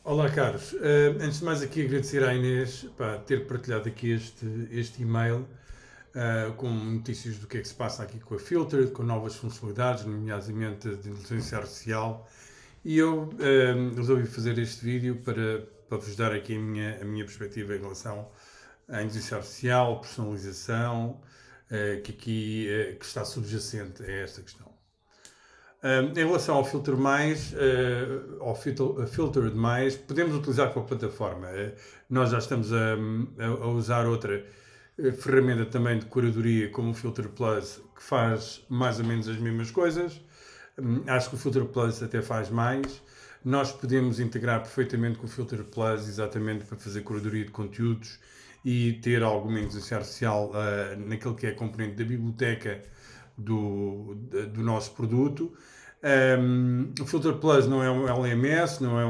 Olá, Carlos. Antes de mais aqui agradecer à Inês ter partilhado aqui este e-mail com notícias do que é que se passa aqui com a Filter, com novas funcionalidades, nomeadamente de inteligência artificial. E eu resolvi fazer este vídeo para vos dar aqui a minha perspectiva em relação à inteligência artificial, personalização, que está subjacente a esta questão. Em relação ao Filter Mais, ao Filter Mais, podemos utilizar com a plataforma. Nós já estamos a usar outra ferramenta também de curadoria, como o Filter Plus, que faz mais ou menos as mesmas coisas. Acho que o Filter Plus até faz mais. Nós podemos integrar perfeitamente com o Filter Plus exatamente para fazer curadoria de conteúdos e ter alguma inteligência artificial naquele que é a componente da biblioteca do nosso produto. O Filter Plus não é um LMS, não é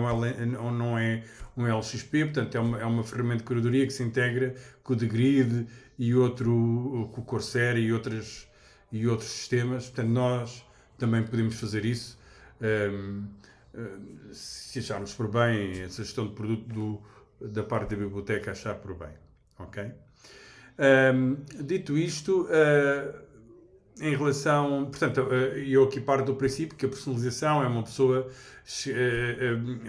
um LXP, portanto é uma ferramenta de curadoria que se integra com o TheGrid e com o Corsair e outros sistemas. Portanto, nós também podemos fazer isso se acharmos por bem, essa gestão de produto da parte da biblioteca achar por bem. Ok? Dito isto, em relação, portanto, eu aqui parto do princípio que a personalização é uma pessoa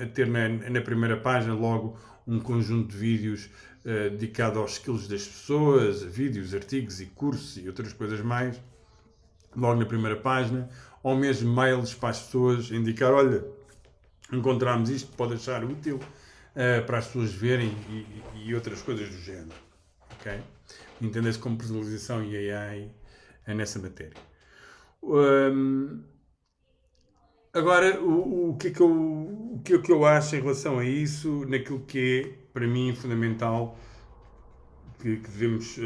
a ter na primeira página logo um conjunto de vídeos dedicado aos skills das pessoas, vídeos, artigos e cursos e outras coisas mais, logo na primeira página, ou mesmo mails para as pessoas indicar, olha, encontramos isto, pode achar útil para as pessoas verem e outras coisas do género. Okay? Entenda-se como personalização e AI nessa matéria. Agora, o que é que eu acho em relação a isso, naquilo que é, para mim, fundamental, que devemos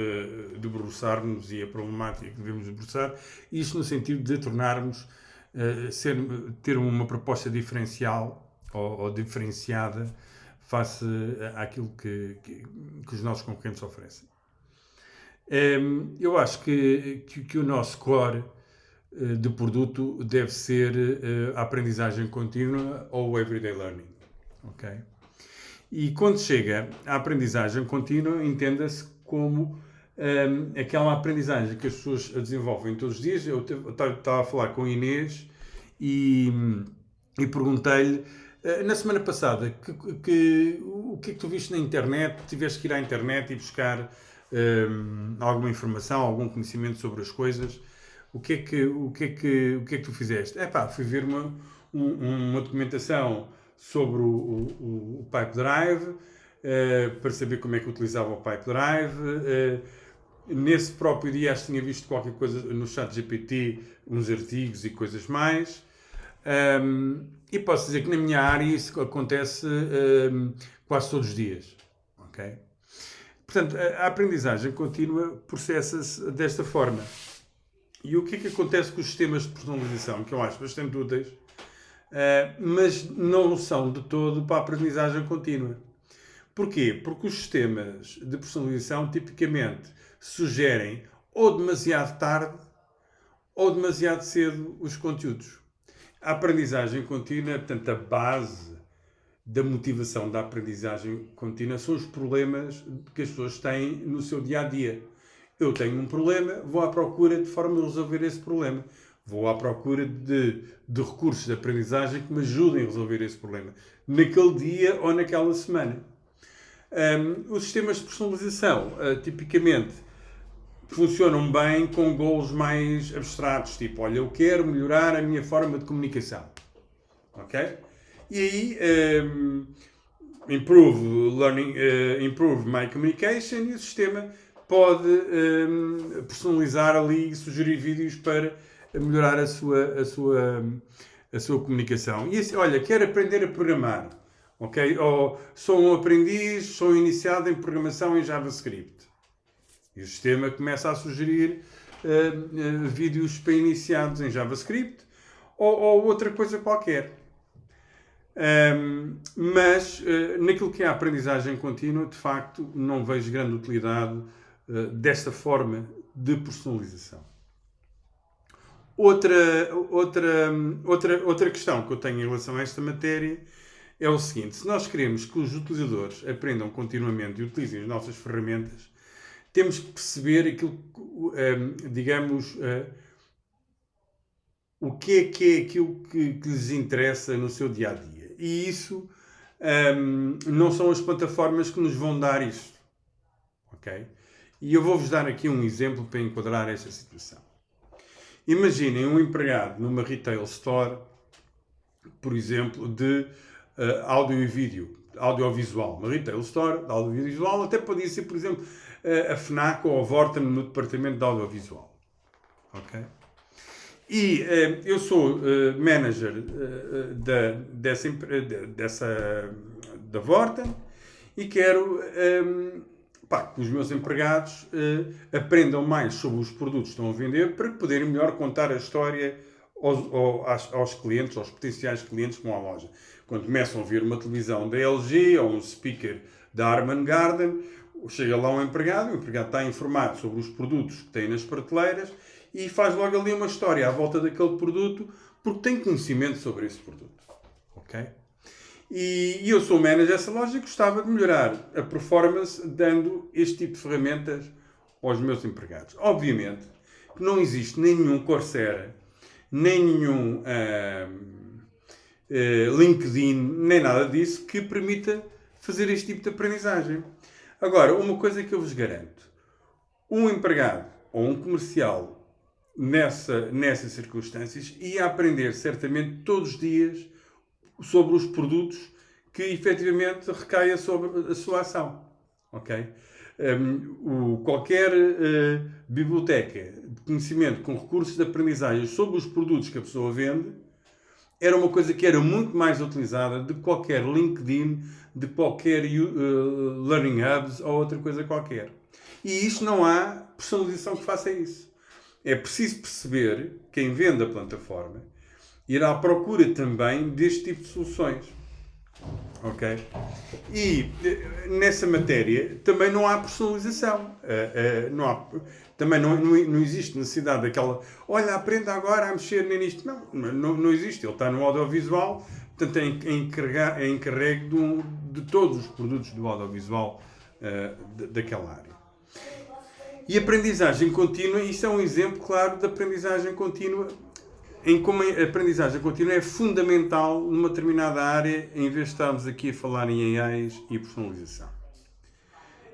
debruçar-nos e a problemática que devemos debruçar, isto no sentido de tornarmos, ter uma proposta diferencial ou diferenciada face àquilo que os nossos concorrentes oferecem. Eu acho que o nosso core de produto deve ser a aprendizagem contínua ou o everyday learning. Okay? E quando chega à aprendizagem contínua, entenda-se como aquela aprendizagem que as pessoas desenvolvem todos os dias. Eu estava a falar com a Inês e perguntei-lhe na semana passada o que é que tu viste na internet, tiveste que ir à internet e buscar alguma informação, algum conhecimento sobre as coisas. O que é que tu fizeste? Fui ver uma documentação sobre o Pipedrive, para saber como é que utilizava o Pipedrive. Nesse próprio dia acho que tinha visto qualquer coisa no ChatGPT, uns artigos e coisas mais. E posso dizer que na minha área isso acontece quase todos os dias. Okay? Portanto, a aprendizagem contínua processa-se desta forma. E o que é que acontece com os sistemas de personalização, que eu acho bastante úteis, mas não são de todo para a aprendizagem contínua. Porquê? Porque os sistemas de personalização tipicamente sugerem ou demasiado tarde ou demasiado cedo os conteúdos. A aprendizagem contínua, portanto, a base da motivação da aprendizagem contínua são os problemas que as pessoas têm no seu dia-a-dia. Eu tenho um problema, vou à procura de forma de resolver esse problema. Vou à procura de recursos de aprendizagem que me ajudem a resolver esse problema, naquele dia ou naquela semana. Os sistemas de personalização, tipicamente, funcionam bem com goals mais abstratos, tipo, olha, eu quero melhorar a minha forma de comunicação. Ok? E aí, improve my communication, e o sistema pode personalizar ali e sugerir vídeos para melhorar a sua comunicação. E assim, olha, quero aprender a programar. Ok? Ou sou um aprendiz, sou iniciado em programação em JavaScript. E o sistema começa a sugerir vídeos para iniciados em JavaScript ou outra coisa qualquer. Mas naquilo que é a aprendizagem contínua, de facto, não vejo grande utilidade desta forma de personalização. Outra questão que eu tenho em relação a esta matéria é o seguinte: se nós queremos que os utilizadores aprendam continuamente e utilizem as nossas ferramentas, temos que perceber aquilo, digamos, o que é aquilo que lhes interessa no seu dia a dia. E isso não são as plataformas que nos vão dar isso. Ok? E eu vou-vos dar aqui um exemplo para enquadrar esta situação. Imaginem um empregado numa retail store, por exemplo, de áudio e vídeo, audiovisual. Uma retail store de audiovisual até podia ser, por exemplo, a FNAC ou a Vorten no departamento de audiovisual. Ok? E eu sou manager da Vorten e quero que os meus empregados aprendam mais sobre os produtos que estão a vender para poderem melhor contar a história aos clientes, aos potenciais clientes com a loja. Quando começam a ver uma televisão da LG ou um speaker da Harman Kardon, chega lá o empregado está informado sobre os produtos que tem nas prateleiras e faz logo ali uma história à volta daquele produto porque tem conhecimento sobre esse produto. Ok? E eu sou o manager dessa loja e gostava de melhorar a performance dando este tipo de ferramentas aos meus empregados. Obviamente que não existe nem nenhum Coursera, nem nenhum LinkedIn, nem nada disso que permita fazer este tipo de aprendizagem. Agora, uma coisa que eu vos garanto: um empregado ou um comercial nessas circunstâncias ia aprender certamente todos os dias sobre os produtos que efetivamente recaia sobre a sua ação. Ok? Qualquer biblioteca de conhecimento com recursos de aprendizagem sobre os produtos que a pessoa vende era uma coisa que era muito mais utilizada de qualquer LinkedIn, de qualquer Learning Hubs ou outra coisa qualquer. E isto não há personalização que faça isso. É preciso perceber, quem vende a plataforma, ir à procura também deste tipo de soluções. Ok? E nessa matéria também não há personalização. Também não existe necessidade daquela, olha, aprenda agora a mexer nisto. Não existe. Ele está no audiovisual, portanto é encarregue de todos os produtos do audiovisual daquela área. E aprendizagem contínua, isto é um exemplo claro de aprendizagem contínua, em como a aprendizagem contínua é fundamental numa determinada área, em vez de estarmos aqui a falar em AIs e personalização.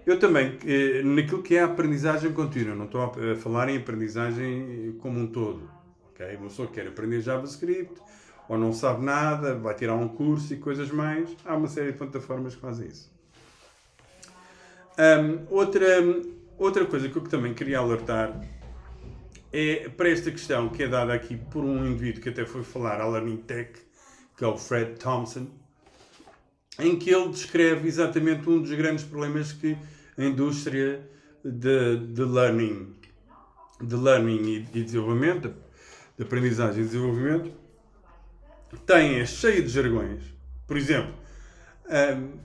Eu também, naquilo que é a aprendizagem contínua, não estou a falar em aprendizagem como um todo. Okay? Uma pessoa que quer aprender JavaScript, ou não sabe nada, vai tirar um curso e coisas mais, há uma série de plataformas que fazem isso. Outra coisa que eu também queria alertar é para esta questão que é dada aqui por um indivíduo que até foi falar à Learning Tech, que é o Fred Thompson, em que ele descreve exatamente um dos grandes problemas que a indústria de learning e desenvolvimento, de aprendizagem e desenvolvimento, tem, é cheia de jargões. Por exemplo,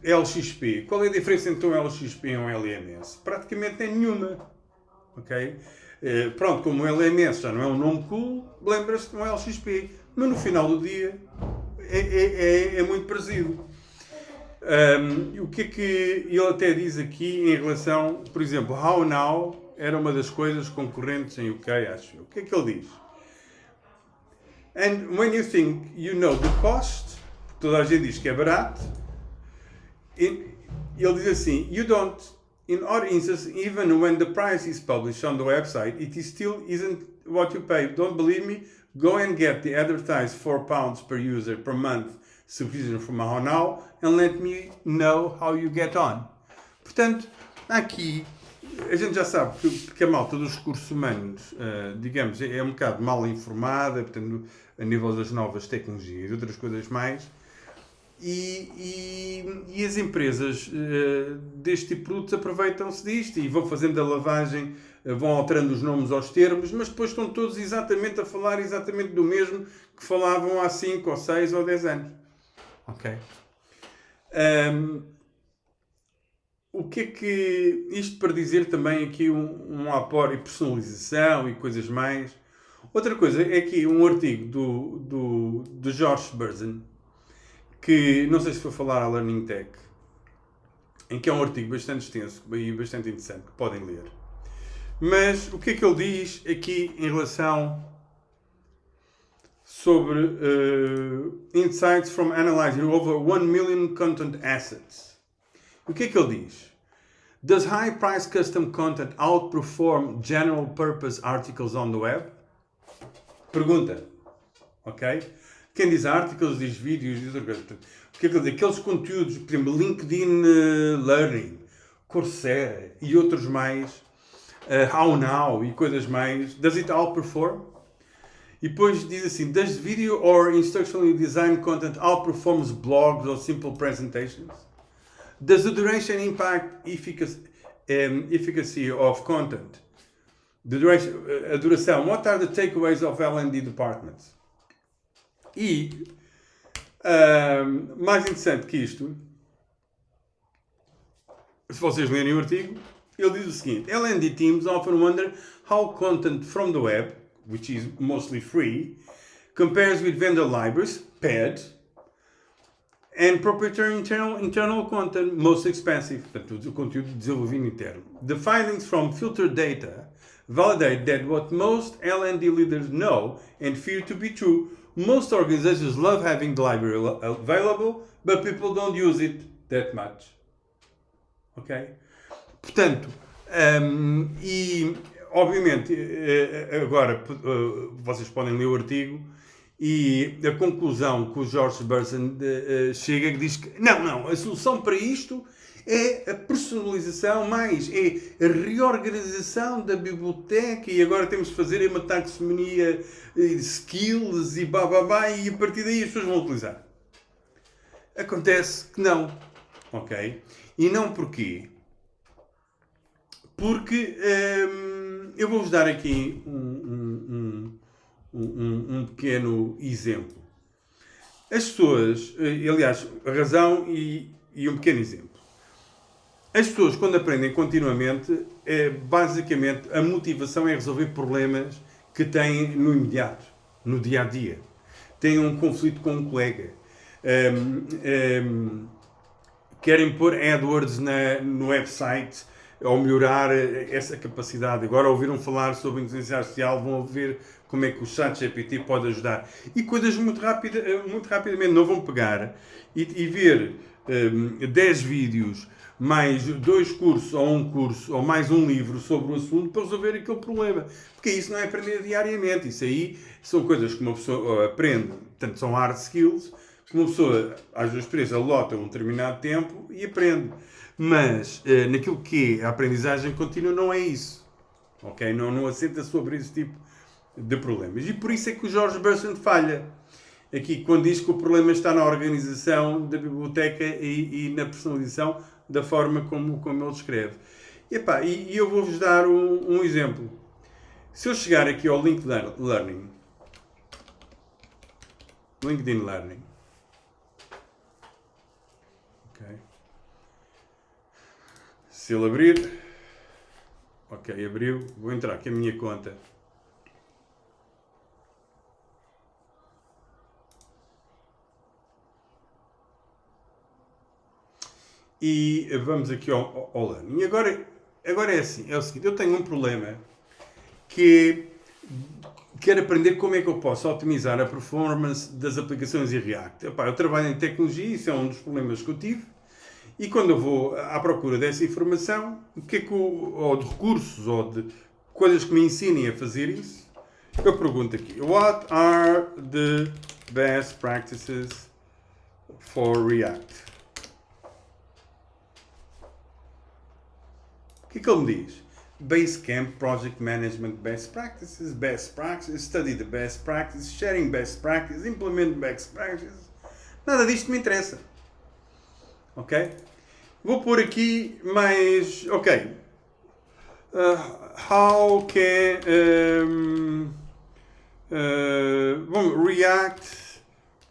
LXP. Qual é a diferença entre um LXP e um LMS? Praticamente é nenhuma. Ok? Pronto, como o LMS já não é um nome cool, lembra-se de um LXP. Mas no final do dia é muito parecido. O que é que ele até diz aqui em relação, por exemplo, How Now era uma das coisas concorrentes em UK, acho eu. O que é que ele diz? And when you think you know the cost, toda a gente diz que é barato, ele diz assim, you don't, in other instances, even when the price is published on the website, it is still isn't what you pay. Don't believe me? Go and get the advertised £4 per user per month subscription from How Now and let me know how you get on. Portanto, aqui, a gente já sabe que a malta dos recursos humanos, digamos, é um bocado mal informada, portanto, a nível das novas tecnologias e outras coisas mais. E as empresas deste tipo de produtos aproveitam-se disto e vão fazendo a lavagem, vão alterando os nomes aos termos, mas depois estão todos exatamente a falar exatamente do mesmo que falavam há 5 ou 6 ou 10 anos. Ok? O que é que... Isto para dizer também aqui um apoio e personalização e coisas mais. Outra coisa é aqui um artigo do Josh Berzin, que não sei se foi falar à Learning Tech, em que é um artigo bastante extenso e bastante interessante, que podem ler. Mas o que é que ele diz aqui em relação sobre insights from analyzing over 1 million content assets? O que é que ele diz? Does high-price custom content outperform general-purpose articles on the web? Pergunta. Ok? Quem diz articles, diz vídeos, diz outra coisa. O que é que ele diz? Aqueles conteúdos, por exemplo, LinkedIn Learning, Coursera e outros mais, How Now e coisas mais. Does it outperform? E depois diz assim, does video or instructionally designed content outperforms blogs or simple presentations? Does the duration impact efficacy of content? A duração. What are the takeaways of L&D departments? E, mais interessante que isto, se vocês lerem o artigo, ele diz o seguinte, L&D teams often wonder how content from the web, which is mostly free, compares with vendor libraries, PED, and proprietary internal content, most expensive, portanto, o conteúdo de desenvolvimento interno. The findings from filtered data validate that what most L&D leaders know and fear to be true. Most organizations love having the library available, but people don't use it that much. Ok? Portanto, e obviamente, agora vocês podem ler o artigo e a conclusão que o George Burson chega que diz que não, a solução para isto é a personalização, mais é a reorganização da biblioteca e agora temos de fazer uma taxonomia de skills e bababá e a partir daí as pessoas vão utilizar. Acontece que não, ok? E não porquê? Porque eu vou-vos dar aqui um pequeno exemplo. As pessoas, aliás, a razão e um pequeno exemplo. As pessoas, quando aprendem continuamente, basicamente a motivação é resolver problemas que têm no imediato, no dia a dia. Têm um conflito com um colega. Querem pôr AdWords no website ou melhorar essa capacidade. Agora ouviram falar sobre inteligência artificial, vão ver como é que o ChatGPT pode ajudar. E coisas muito rapidamente não vão pegar e ver 10 vídeos, mais 2 cursos, ou um curso, ou mais um livro sobre o assunto para resolver aquele problema. Porque isso não é aprender diariamente. Isso aí são coisas que uma pessoa aprende, portanto são hard skills, que uma pessoa, às vezes, presa, lota um determinado tempo e aprende. Mas, naquilo que é a aprendizagem contínua, não é isso. Ok? Não assenta sobre esse tipo de problemas. E por isso é que o George Burson falha. Aqui, quando diz que o problema está na organização da biblioteca e na personalização da forma como ele escreve. E eu vou-vos dar um exemplo. Se eu chegar aqui ao LinkedIn Learning, okay. Se ele abrir, ok, abriu, vou entrar aqui a minha conta. E vamos aqui ao Learning. E agora é assim, é o seguinte, eu tenho um problema que quero aprender como é que eu posso otimizar a performance das aplicações em React. Eu trabalho em tecnologia, isso é um dos problemas que eu tive, e quando eu vou à procura dessa informação, ou de recursos, ou de coisas que me ensinem a fazer isso, eu pergunto aqui, what are the best practices for React? O que ele me diz? Basecamp, Project Management Best Practices, Study the Best Practices, Sharing Best Practices, Implement Best Practices. Nada disto me interessa. Ok? Vou pôr aqui mais... Ok. How can... React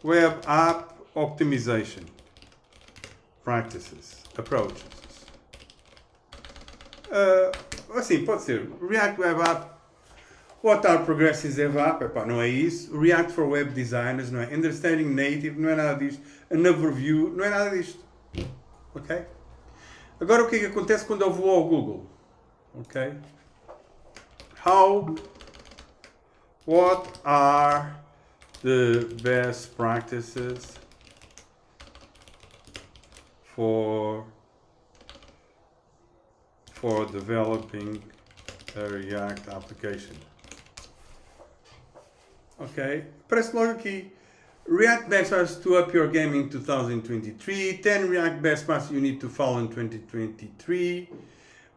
Web App Optimization Practices, Approaches. Assim, pode ser React Web App What are progressive app? Epá, não é isso. React for web designers, não é? Understanding native, não é nada disto. An overview, não é nada disto. Ok? Agora o que é que acontece quando eu vou ao Google? Ok? What are the best practices for developing a React application? Ok, aparece logo aqui. React best practices to up your game in 2023. 10 React best practices you need to follow in 2023.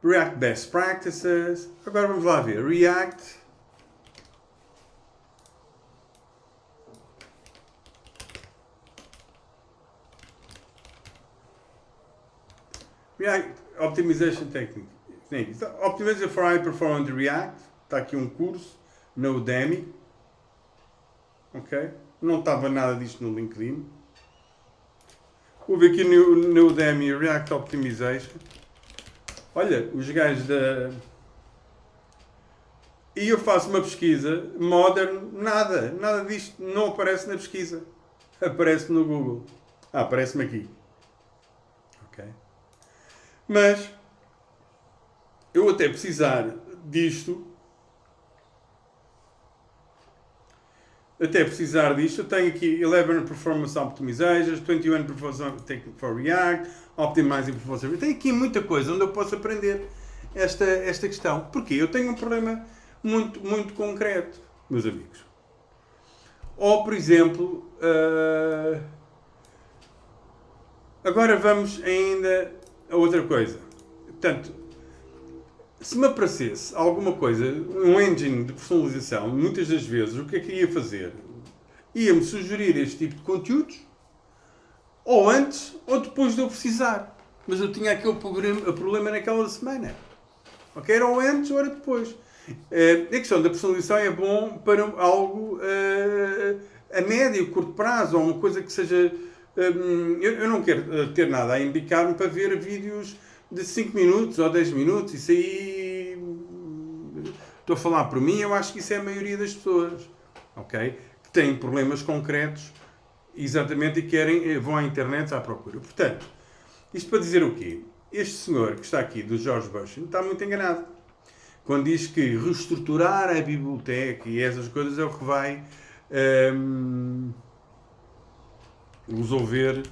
React best practices. Agora vamos lá ver. React Optimization Technique. Optimization for High Performance React. Está aqui um curso na Udemy. Ok? Não estava nada disto no LinkedIn. Vou ver aqui no Udemy React Optimization. Olha, os gajos da... E eu faço uma pesquisa, Modern, nada disto não aparece na pesquisa. Aparece no Google. Aparece-me aqui. Ok? Mas, eu até precisar disto, eu tenho aqui 11 Performance Optimizations, 21 Performance Technique for React, Optimizing Performance. Tem aqui muita coisa onde eu posso aprender esta questão. Porque eu tenho um problema muito concreto, meus amigos. Ou, por exemplo, agora vamos ainda a outra coisa. Portanto, se me aparecesse alguma coisa, um engine de personalização, muitas das vezes, o que é que ia fazer? Ia-me sugerir este tipo de conteúdos, ou antes ou depois de eu precisar. Mas eu tinha aquele problema naquela semana. Ok? Era ou antes ou era depois. A questão da personalização é bom para algo a médio, curto prazo, ou uma coisa que seja... eu não quero ter nada a indicar-me para ver vídeos de 5 minutos ou 10 minutos. Isso aí... Estou a falar por mim, eu acho que isso é a maioria das pessoas. Ok? Que têm problemas concretos, exatamente, e vão à internet à procura. Portanto, isto para dizer o quê? Este senhor que está aqui, do George Bush, está muito enganado. Quando diz que reestruturar a biblioteca e essas coisas é o que vai resolver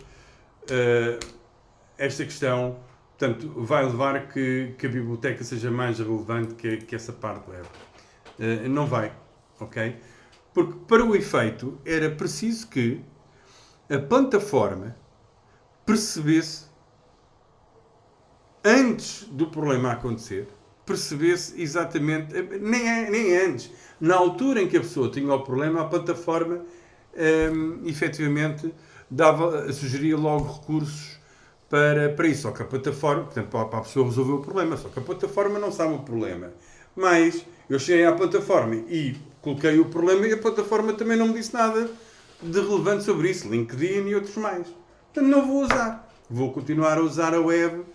esta questão. Portanto, vai levar a que a biblioteca seja mais relevante que essa parte web. Não vai, ok? Porque para o efeito era preciso que a plataforma percebesse, antes do problema acontecer, percebesse exatamente, nem antes, na altura em que a pessoa tinha o problema, a plataforma efetivamente sugeria logo recursos para isso. Só que a plataforma, portanto, para a pessoa resolver o problema, só que a plataforma não sabe o problema. Mas eu cheguei à plataforma e coloquei o problema e a plataforma também não me disse nada de relevante sobre isso, LinkedIn e outros mais. Portanto, não vou usar. Vou continuar a usar a web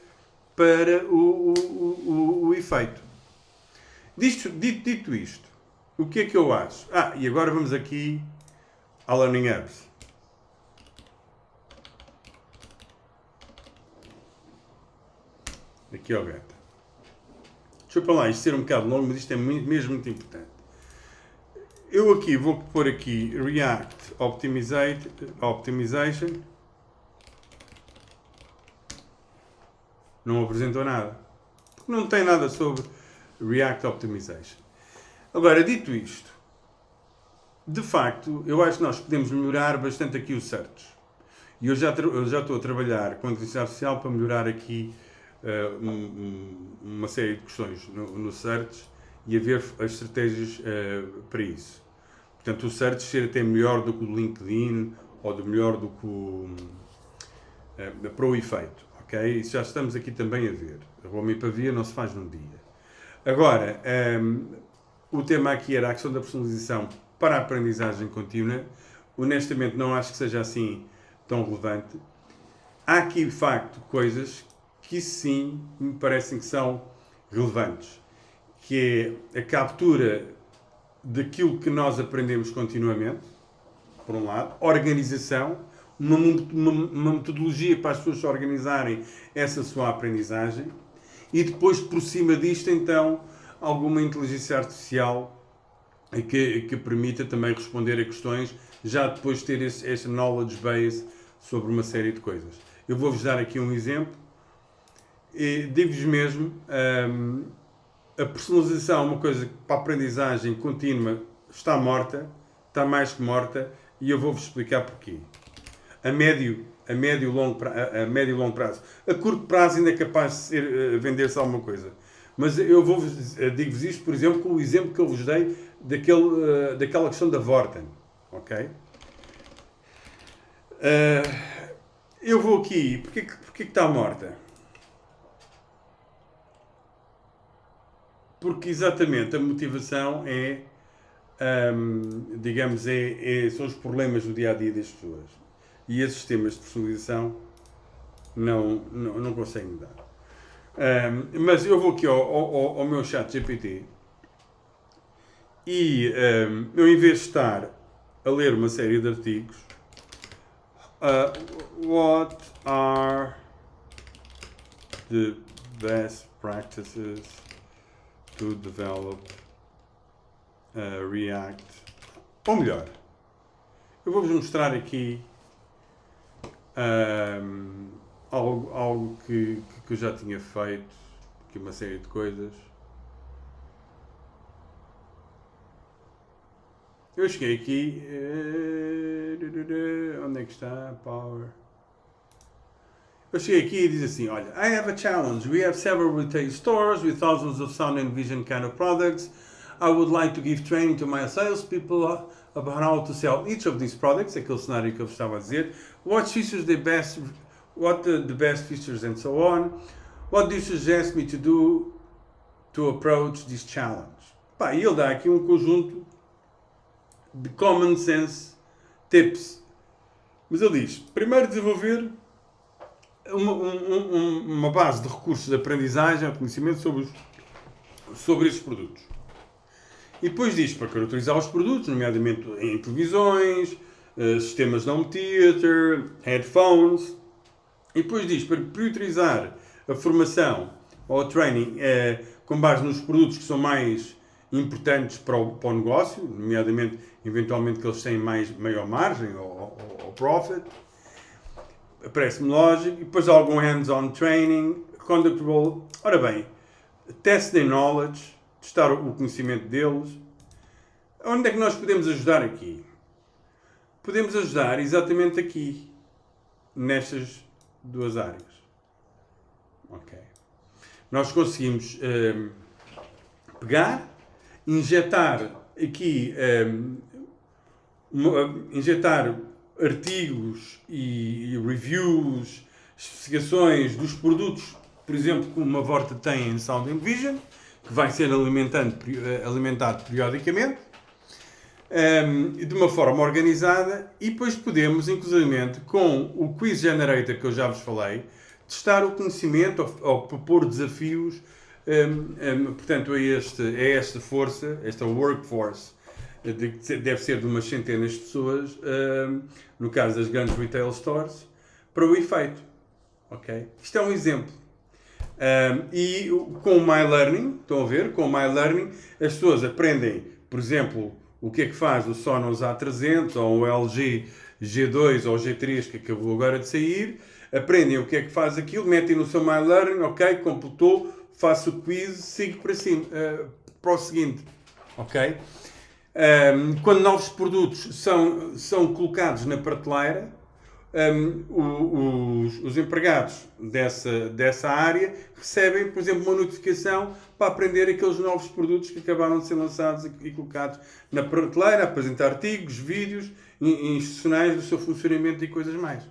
para o efeito. Dito isto, o que é que eu acho? E agora vamos aqui à Learning Apps. Aqui ao gato. Desculpa lá, isto ser um bocado longo, mas isto é mesmo muito importante. Eu aqui vou pôr aqui React Optimization. Não apresentou nada. Porque não tem nada sobre React Optimization. Agora, dito isto, de facto, eu acho que nós podemos melhorar bastante aqui o search. E eu já estou a trabalhar com a inteligência artificial para melhorar aqui uma série de questões no search e a ver as estratégias para isso. Portanto, o search ser até melhor do que o LinkedIn ou melhor do que para o efeito. Ok? Isso já estamos aqui também a ver. A homeopatia não se faz num dia. Agora, o tema aqui era a questão da personalização para a aprendizagem contínua. Honestamente, não acho que seja assim tão relevante. Há aqui, de facto, coisas que sim me parecem que são relevantes, que é a captura daquilo que nós aprendemos continuamente, por um lado, organização, uma metodologia para as pessoas se organizarem essa sua aprendizagem, e depois, por cima disto, então, alguma inteligência artificial que permita também responder a questões, já depois de ter esse knowledge base sobre uma série de coisas. Eu vou-vos dar aqui um exemplo. Digo-vos mesmo, a personalização é uma coisa que para a aprendizagem contínua está morta, está mais que morta, e eu vou-vos explicar porquê. A médio e longo prazo. A curto prazo ainda é capaz de vender-se alguma coisa. Mas eu digo-vos isto, por exemplo, com o exemplo que eu vos dei daquela questão da Vorten. Ok? Eu vou aqui. Porquê que está morta? Porque exatamente a motivação é, digamos, são os problemas do dia-a-dia das pessoas. E esses sistemas de personalização não conseguem dar. Mas eu vou aqui ao meu chat GPT e eu, em vez de estar a ler uma série de artigos, what are the best practices to develop React? Ou melhor, eu vou-vos mostrar aqui algo que eu já tinha feito, aqui uma série de coisas. Eu cheguei aqui, onde é que está? Power. Eu cheguei aqui e diz assim, olha, I have a challenge. We have several retail stores with thousands of sound and vision kind of products. I would like to give training to my salespeople about how to sell each of these products. Aquele cenário que eu estava a dizer. What features the best features and so on. What do you suggest me to do to approach this challenge? Pá, e ele dá aqui um conjunto de common sense tips. Mas ele diz, primeiro desenvolver uma base de recursos de aprendizagem, de conhecimento sobre esses produtos. E depois diz para caracterizar os produtos, nomeadamente em televisões, sistemas de home theater, headphones. E depois diz para priorizar a formação ou o training com base nos produtos que são mais importantes para o negócio, nomeadamente, eventualmente, que eles têm maior margem ou profit. Parece-me lógico. E depois algum hands-on training, conduct role. Ora bem, test their knowledge, testar o conhecimento deles. Onde é que nós podemos ajudar aqui? Podemos ajudar exatamente aqui, nestas duas áreas. Ok. Nós conseguimos pegar, injetar aqui, injetar artigos e reviews, especificações dos produtos, por exemplo, como uma Vorta tem em Sound and Vision, que vai ser alimentado periodicamente, de uma forma organizada, e depois podemos, inclusivamente, com o Quiz Generator que eu já vos falei, testar o conhecimento ou propor desafios, portanto, a esta força, esta workforce, deve ser de umas centenas de pessoas, no caso das grandes retail stores, para o efeito. Okay? Isto é um exemplo. E com o My Learning, estão a ver? Com o My Learning, as pessoas aprendem, por exemplo, o que é que faz o Sonos A300 ou o LG G2 ou G3 que acabou agora de sair, aprendem o que é que faz aquilo, metem no seu My Learning, ok, completou, faço o quiz, sigo para cima, para o seguinte, ok? Quando novos produtos são colocados na prateleira, os empregados dessa área recebem, por exemplo, uma notificação para aprender aqueles novos produtos que acabaram de ser lançados e colocados na prateleira, apresentar artigos, vídeos institucionais do seu funcionamento e coisas mais.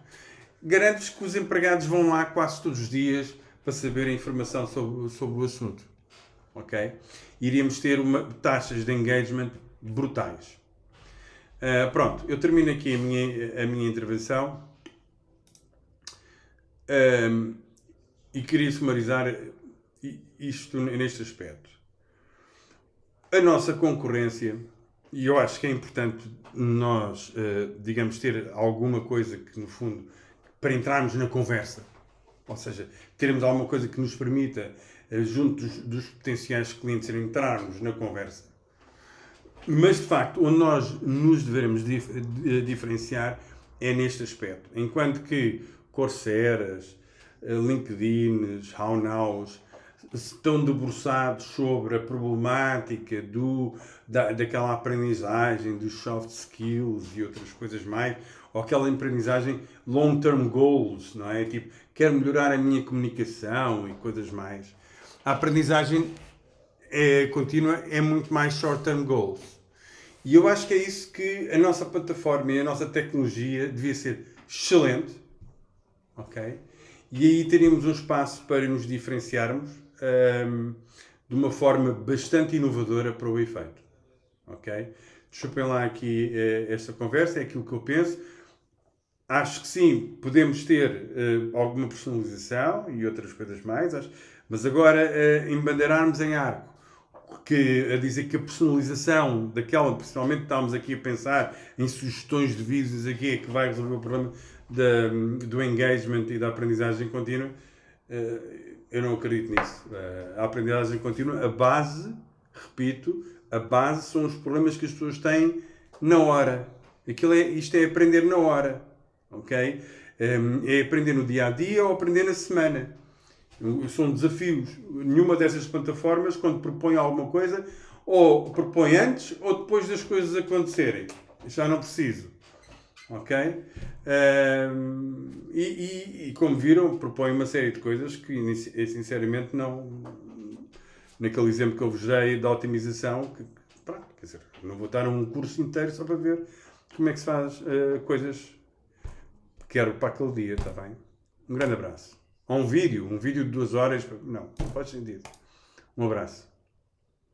Garanto-vos que os empregados vão lá quase todos os dias para saber a informação sobre o assunto. Ok? Iríamos ter taxas de engagement brutais. Pronto, eu termino aqui a minha intervenção e queria sumarizar isto neste aspecto. A nossa concorrência E eu acho que é importante nós, digamos, ter alguma coisa que, no fundo, para entrarmos na conversa, ou seja, termos alguma coisa que nos permita, junto dos potenciais clientes, entrarmos na conversa. Mas, de facto, onde nós nos devemos diferenciar é neste aspecto. Enquanto que Courseiras, LinkedIn, HowNows estão debruçados sobre a problemática daquela aprendizagem dos soft skills e outras coisas mais, ou aquela aprendizagem long-term goals, não é? Tipo, quero melhorar a minha comunicação e coisas mais. A aprendizagem contínua é muito mais short-term goals. E eu acho que é isso que a nossa plataforma e a nossa tecnologia devia ser excelente, ok? E aí teríamos um espaço para nos diferenciarmos de uma forma bastante inovadora para o efeito, ok? Desculpem lá aqui esta conversa, é aquilo que eu penso. Acho que sim, podemos ter alguma personalização e outras coisas mais, mas agora embandeirarmos em arco a dizer que a personalização daquela, principalmente estamos aqui a pensar em sugestões de vídeos aqui, é que vai resolver o problema do engagement e da aprendizagem contínua. Eu não acredito nisso. A aprendizagem contínua, a base, repito, a base são os problemas que as pessoas têm na hora. Isto é aprender na hora, ok? É aprender no dia a dia ou aprender na semana. São desafios. Nenhuma dessas plataformas, quando propõe alguma coisa, ou propõe antes ou depois das coisas acontecerem. Já não preciso. Ok? E como viram, propõe uma série de coisas que, sinceramente, não... Naquele exemplo que eu vos dei da otimização, quer dizer, não vou estar um curso inteiro só para ver como é que se faz coisas que quero para aquele dia, está bem? Um grande abraço. Ou um vídeo de 2 horas. Não faz sentido. Um abraço.